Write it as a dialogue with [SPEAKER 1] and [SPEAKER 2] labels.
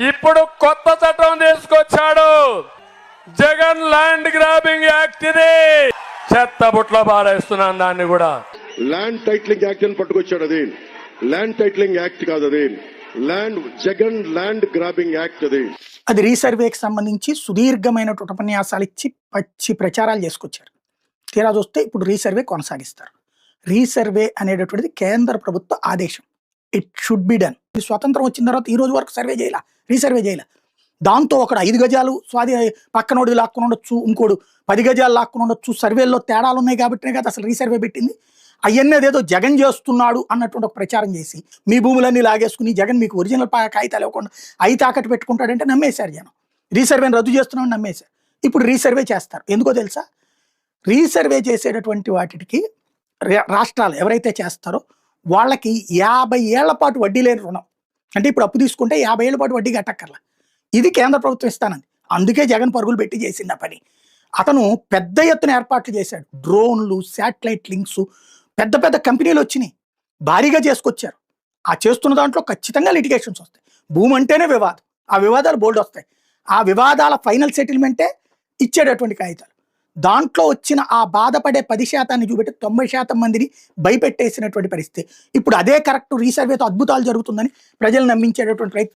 [SPEAKER 1] ఇప్పుడు కొత్త చట్టం తీసుకొచ్చాడు. జగన్ ల్యాండ్ గ్రాబింగ్ యాక్ట్ ఇది. చెత్త బుట్లో పారేస్తున్నాను దాన్ని కూడా.
[SPEAKER 2] ల్యాండ్ టైటిలింగ్ యాక్ట్ అని పట్టుకొచ్చాడు. అది ల్యాండ్ టైటిలింగ్ యాక్ట్ కాదు, అది జగన్ ల్యాండ్ గ్రాబింగ్ యాక్ట్.
[SPEAKER 3] అది రీసర్వేకి సంబంధించి సుదీర్ఘమైనటువంటి ఉపన్యాసాలు ఇచ్చి పచ్చి ప్రచారాలు చేసుకొచ్చారు. తీరా చూస్తే ఇప్పుడు రీసర్వే కొనసాగిస్తారు. రీసర్వే అనేటటువంటిది కేంద్ర ప్రభుత్వ ఆదేశం. It should be done. స్వతంత్రం వచ్చిన తర్వాత ఈ రోజు వరకు సర్వే చేయాల, రీసర్వే చేయాల. దాంతో ఒకడు 5 గజాలు పక్కనోడు లాక్కుని ఉండొచ్చు, ఇంకోడు 10 గజాలు లాక్కుని ఉండొచ్చు. సర్వేల్లో తేడాలు ఉన్నాయి కాబట్టినే కదా అసలు రీసర్వే పెట్టింది. అవన్నీ అదేదో జగన్ చేస్తున్నాడు అన్నటువంటి ఒక ప్రచారం చేసి మీ భూములన్నీ లాగేసుకుని జగన్ మీకు ఒరిజినల్ కాగితాలు ఇవ్వకుండా అయి తాకట్టు పెట్టుకుంటాడంటే నమ్మేశారు జనం. రీసర్వేని రద్దు చేస్తున్నామని నమ్మేశారు. ఇప్పుడు రీసర్వే చేస్తారు. ఎందుకో తెలుసా? రీసర్వే చేసేటటువంటి వాటికి రాష్ట్రాలు ఎవరైతే చేస్తారో వాళ్ళకి 50 ఏళ్ల పాటు వడ్డీ లేని రుణం. అంటే ఇప్పుడు అప్పు తీసుకుంటే 50 ఏళ్ల పాటు వడ్డీ కట్టక్కర్లా. ఇది కేంద్ర ప్రభుత్వం ఇస్తానంది. అందుకే జగన్ పరుగులు పెట్టి చేసింది ఆ పని. అతను పెద్ద ఎత్తున ఏర్పాట్లు చేశాడు. డ్రోన్లు, శాటిలైట్ లింక్స్, పెద్ద పెద్ద కంపెనీలు వచ్చినాయి, భారీగా చేసుకొచ్చారు. ఆ చేస్తున్న దాంట్లో ఖచ్చితంగా లిటిగేషన్స్ వస్తాయి. భూమి అంటేనే వివాదం, ఆ వివాదాలు బోల్డ్ వస్తాయి. ఆ వివాదాల ఫైనల్ సెటిల్మెంటే ఇచ్చేటటువంటి కాగితాలు. దాంట్లో వచ్చిన ఆ బాధపడే 10% చూపెట్టి 90% మందిని భయపెట్టేసినటువంటి పరిస్థితి. ఇప్పుడు అదే కరెక్ట్ రీసర్వేతో అద్భుతాలు జరుగుతుందని ప్రజలు నమ్మించేటటువంటి